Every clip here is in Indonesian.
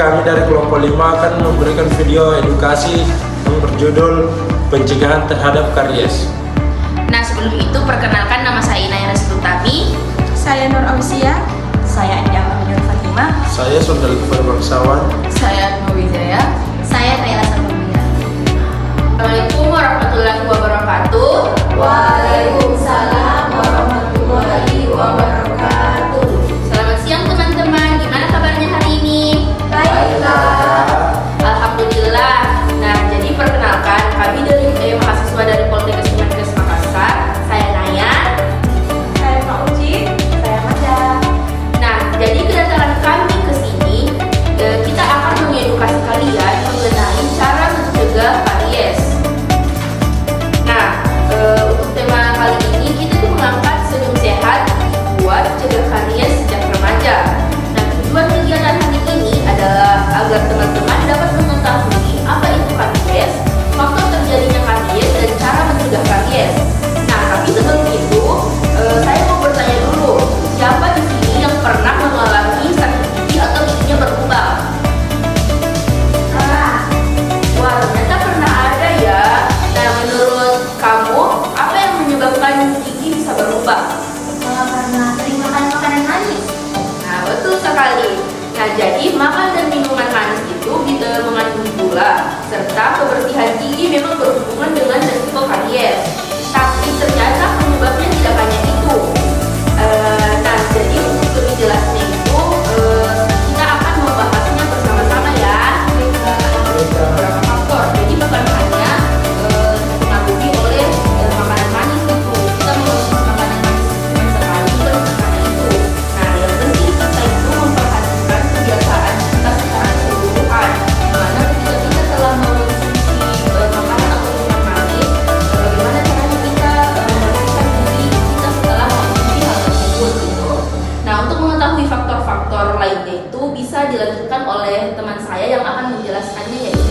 kami dari kelompok 5 akan memberikan video edukasi yang berjudul pencegahan terhadap karies. Nah, sebelum itu perkenalkan, nama saya Inaya Restitutami. Saya Nur Ausia. Saya Ida Aminur Fatimah. Saya Sondal Kufar Bangsawan. Saya Nur Wijaya. Saya Kayla Sabumia. Assalamualaikum warahmatullahi wabarakatuh. Waalaikumsalam warahmatullahi wabarakatuh. Selamat siang teman-teman, gimana kabarnya hari ini? Baiklah. Alhamdulillah. Nah, jadi perkenalkan, kami dari mahasiswa dari Poltekkes Kemenkes Makassar. Saya Naya. Saya Pak Uci. Saya Maja. Nah, jadi kedatangan kami ke sini, kita akan mengedukasi kalian mengenai cara mencegah karies. Nah, untuk tema kali ini kita tuh mengangkat senyum sehat buat cegah karies sejak remaja. Nah, tujuan kegiatan hari ini adalah agar teman-teman dapat mengetahui apa itu karies, faktor terjadinya karies, dan cara mencegah karies. Nah, tapi sebelum itu, saya mau bertanya dulu, siapa di sini yang pernah mengalami sakit gigi atau giginya berlubang? Wah, ternyata pernah ada ya. Nah, menurut kamu, apa yang menyebabkan gigi bisa berlubang? Karena sering makan makanan manis. Nah, betul sekali. Nah, jadi makan dan minuman manis itu bisa mengandung gula, serta kebersihan gigi memang berhubungan dengan risiko karies. Tapi ternyata penyebabnya tidak hanya itu. Nah, jadi untuk lebih jelasnya itu, kita akan membahasnya bersama-sama ya. Beberapa faktor. Jadi bukan hanya dipengaruhi oleh makanan manis itu. Kita mengonsumsi makanan manis sekali bukan karena itu. Nah, yang penting kita itu memperhatikan kebiasaan kita secara keseluruhan. Dimana ketika kita telah mengonsumsi makanan atau minuman manis, bagaimana caranya kita membersihkan gigi kita setelah mengonsumsi hal tersebut gitu. Nah, untuk mengetahui faktor-faktor lainnya itu bisa dilanjutkan oleh teman saya yang akan menjelaskannya, yaitu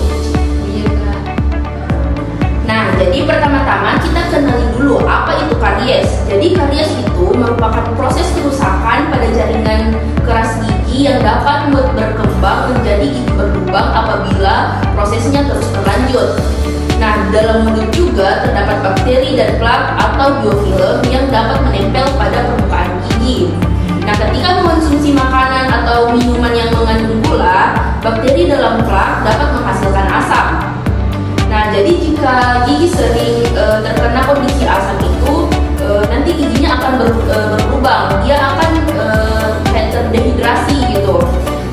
Nah, jadi pertama-tama kita kenali dulu apa itu karies. Jadi karies itu merupakan proses kerusakan pada jaringan keras gigi yang dapat berkembang menjadi gigi berlubang apabila prosesnya terus berlanjut. Nah, di dalam mulut juga terdapat bakteri dan plak atau biofilm yang dapat menempel pada permukaan gigi. Nah, ketika mengonsumsi makanan atau minuman yang mengandung gula, bakteri dalam plak dapat menghasilkan asam. Nah, jadi jika gigi sering terkena kondisi asam itu, nanti giginya akan berlubang, dia akan kayak terdehidrasi gitu.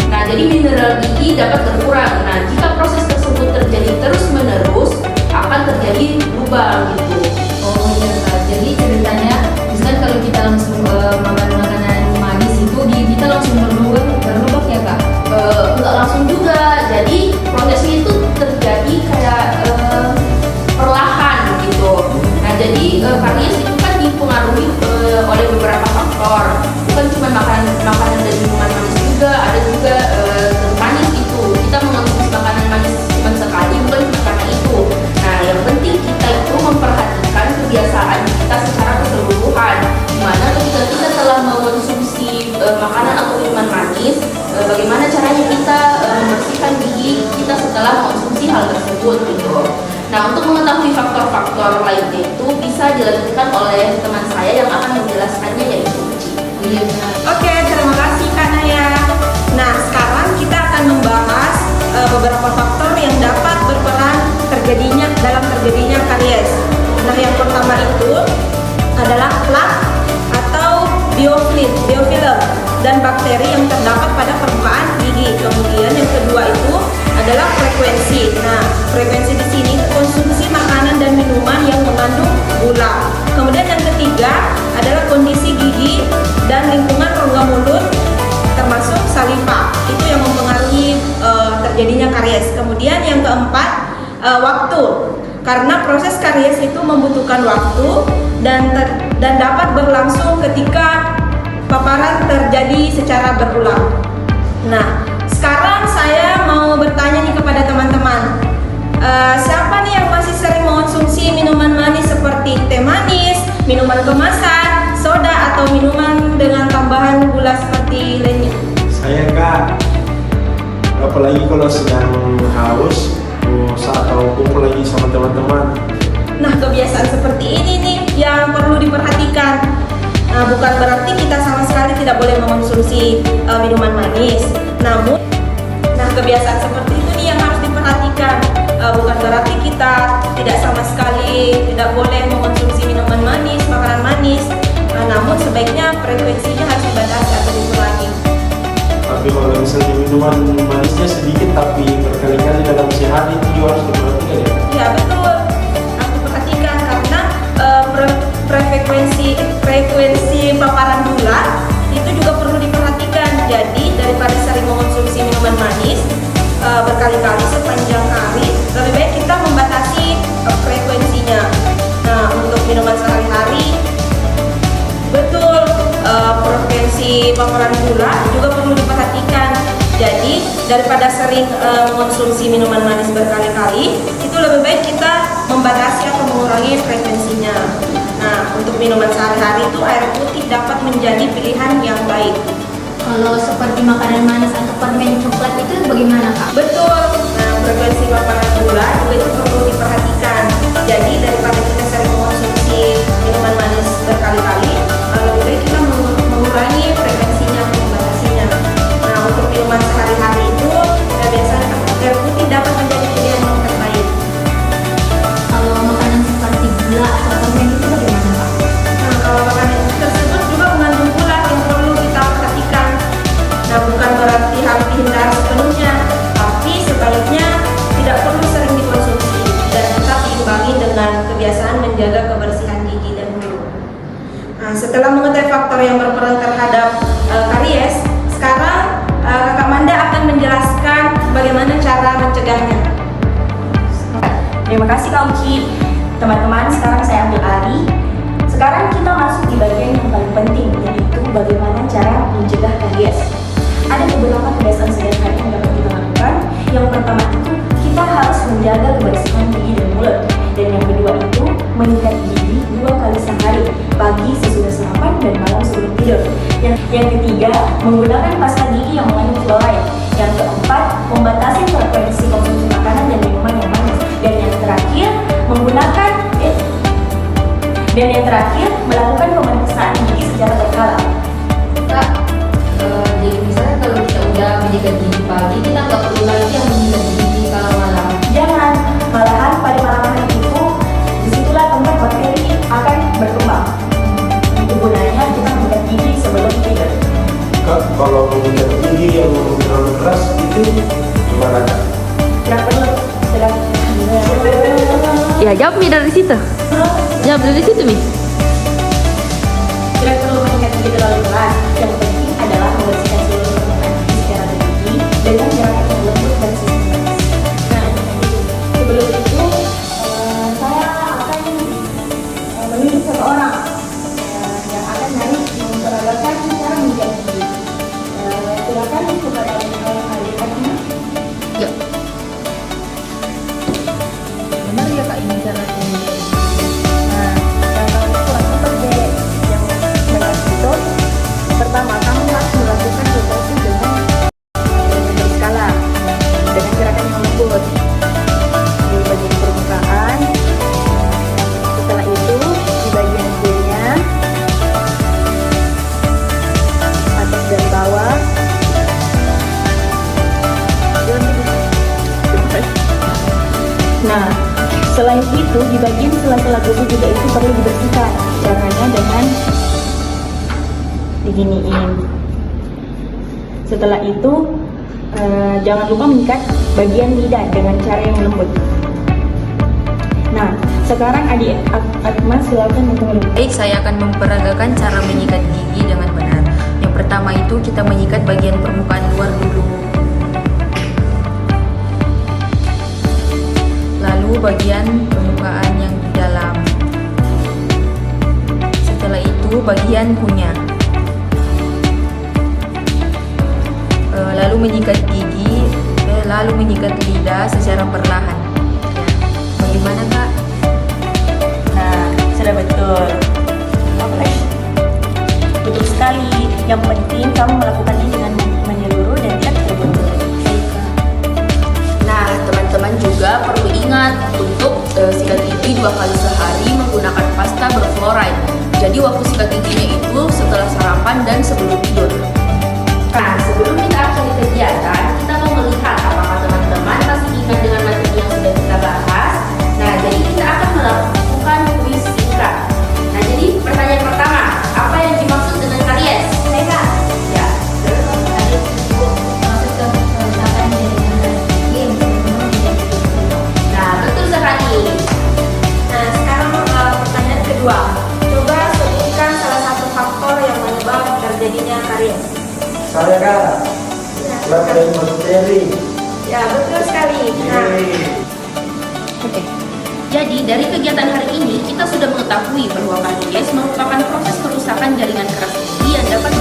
Nah, jadi mineral gigi dapat berkurang. Nah, jika proses tersebut terjadi terus-menerus, akan terjadi lubang gitu. Oh iya Kak, jadi ceritanya misalkan kalau kita langsung makan makanan manis itu gigi kita langsung berlubang ya Kak? Enggak langsung juga, jadi prosesnya itu terjadi kayak perlahan gitu. Nah, jadi karies itu kan dipengaruhi oleh beberapa faktor, bukan cuma makanan dan minuman manis juga, ada juga manis itu. Kita mengonsumsi makanan manis cuma sekali, bukan cuma karena itu. Nah, yang penting kita itu memperhatikan kebiasaan kita secara keseluruhan. Dimana ketika kita telah mengonsumsi makanan atau minuman manis, bagaimana caranya kita membersihkan gigi kita setelah mengonsumsi hal tersebut gitu. Nah, untuk mengetahui faktor-faktor lainnya itu bisa dilanjutkan oleh teman saya yang akan menjelaskannya, yaitu Uci. Iya Kak. Oke, terima kasih Kak Naya. Nah, sekarang kita akan membahas beberapa faktor yang dapat berperan dalam terjadinya karies. Nah, yang pertama itu adalah plak atau biofilm dan bakteri yang terdapat pada permukaan gigi. Kemudian yang kedua itu adalah frekuensi. Nah, frekuensi di sini konsumsi makanan dan minuman yang mengandung gula. Kemudian yang ketiga adalah kondisi gigi dan lingkungan rongga mulut termasuk saliva. Itu yang mempengaruhi terjadinya karies. Kemudian yang keempat waktu. Karena proses karies itu membutuhkan waktu dan dapat berlangsung ketika paparan terjadi secara berulang. Nah, sekarang saya mau bertanya nih kepada teman-teman, siapa nih yang masih sering mengonsumsi minuman manis seperti teh manis, minuman kemasan, soda, atau minuman dengan tambahan gula seperti lainnya? Saya Kak. Berapa apalagi kalau sedang haus atau kumpul lagi sama teman-teman. Nah, kebiasaan seperti ini nih yang perlu diperhatikan. Nah, bukan berarti kita sama sekali tidak boleh mengonsumsi minuman manis. Namun, kebiasaan seperti itu nih yang harus diperhatikan. Bukan berarti kita tidak sama sekali tidak boleh mengonsumsi minuman manis, makanan manis. Namun sebaiknya frekuensinya harus dibatasi atau dikurangi. Tapi kalau misalnya minuman manisnya sedikit tapi berkali-kali dalam sehari itu juga harus diperhatikan ya? Ya betul, harus diperhatikan karena frekuensi paparan gula itu juga perlu diperhatikan. Jadi daripada sering mengonsumsi minuman manis berkali-kali sepanjang hari, lebih baik kita membatasi frekuensinya. Nah, untuk minuman sehari-hari, betul, frekuensi paparan gula juga perlu diperhatikan. Jadi daripada sering mengonsumsi minuman manis berkali-kali, itu lebih baik kita membatasi atau mengurangi frekuensinya. Nah, untuk minuman sehari-hari itu air putih dapat menjadi pilihan yang baik. Kalau seperti makanan manis atau permen coklat itu bagaimana Kak? Betul. Nah, frekuensi paparan gula juga itu perlu diperhatikan. Jadi daripada kita sering mengonsumsi minuman manis berkali-kali, lebih baik kita mengurangi frekuensinya, membatasinya. Nah, untuk minuman sehari-hari itu biasanya air putih dapat menjadi pilihan yang terbaik. Kalau makanan seperti gula atau permen itu bagaimana Kak? Nah, kalau makanan tersebut juga mengandung gula yang perlu kita perhatikan. Nah, bukan berarti harus dihindari sepenuhnya, tapi sebaiknya tidak perlu sering dikonsumsi dan tetap diimbangi dengan kebiasaan menjaga kebersihan gigi dan mulut. Nah, setelah mengetahui faktor yang berperan terhadap karies, sekarang Kakak Manda akan menjelaskan bagaimana cara mencegahnya. Terima kasih Kak Uci. Teman-teman, sekarang saya ambil alih. Sekarang kita masuk di bagian yang paling penting, yaitu bagaimana cara mencegah karies. Ada beberapa kebiasaan sederhana yang dapat kita lakukan. Yang pertama itu, kita harus menjaga kebersihan gigi dan mulut. Dan yang kedua itu, menyikat gigi 2 kali sehari, pagi sesudah sarapan dan malam sebelum tidur. Yang ketiga, menggunakan pasta gigi yang mengandung fluoride. Yang keempat, membatasi frekuensi konsumsi makanan dan minuman yang manis. Dan yang terakhir, melakukan pemeriksaan gigi secara berkala. Kak, jadi misalnya kalau kita udah menyikat gigi pagi, kita nggak perlu lagi yang menyikat gigi kalau malam. Jangan, malahan pada malam hari itu disitulah tempat bakteri akan berkembang. Itu gunanya kita menyikat gigi sebelum tidur. Kak, kalau mengikat gigi yang terlalu keras itu gimana Kak? Tidak perlu. Ya, jawab Mi dari situ. Jawab dari situ Mi. Tidak perlu menyikat gigi terlalu keras. Yang penting adalah membersihkan seluruh permukaan gigi secara teliti dengan jarak yang lembut dan sistematis. Nah, sebelum itu saya akan menunjuk seseorang yang akan nanti memperagakan cara menyikat gigi. Silakan kepada yang hadirkan ini. Ya. Benar ya Kak ini cara ini. Nah, yang kurang seperti yang banyak itu, pertama kamu harus melakukan rotasi dengan berskala dengan gerakan yang lembut di bagian permukaan. Setelah itu di bagian kulitnya, atas dan bawah. Nah, selain itu di bagian sela-sela gusi juga itu perlu dibersihkan. Caranya dengan diginiin. Setelah itu jangan lupa mengikat bagian lidah dengan cara yang lembut. Nah, sekarang adik Akma silakan untuk lembut. Baik, saya akan memperagakan cara menyikat gigi dengan benar. Yang pertama itu kita menyikat bagian permukaan luar dulu. Lalu bagian permukaan yang di dalam. Setelah itu bagian kunyah. Lalu menyikat gigi, lalu menyikat lidah secara perlahan. Ya. Bagaimana Kak? Nah, sudah betul. Oke. Betul sekali. Yang penting kamu melakukan ini dengan menyeluruh dan tidak terburu-buru. Baik, Kak. juga perlu ingat untuk sikat gigi 2 kali sehari menggunakan pasta berfluoride. Jadi waktu sikat giginya itu setelah sarapan dan sebelum tidur. Nah, sebelum kita akhiri kegiatan, kita mau melihat apakah teman-teman masih ingat dengan materi yang sudah kita bahas. Nah, jadi kita akan melakukan kuis singkat. Nah, jadi pertanyaan pertama, apa yang dimaksud dengan karies? Mereka. Ya, Karies itu masuk ke kerusakan jaringan gigi yang memang tidak diketahui. nah betul sekali. Nah, sekarang pertanyaan kedua. Coba sebutkan salah satu faktor yang menyebabkan terjadinya karies. Saya Kak, Latin bakteri. Ya, betul sekali. Nah, Oke. Jadi dari kegiatan hari ini kita sudah mengetahui bahwa karies merupakan proses kerusakan jaringan keras gigi yang dapat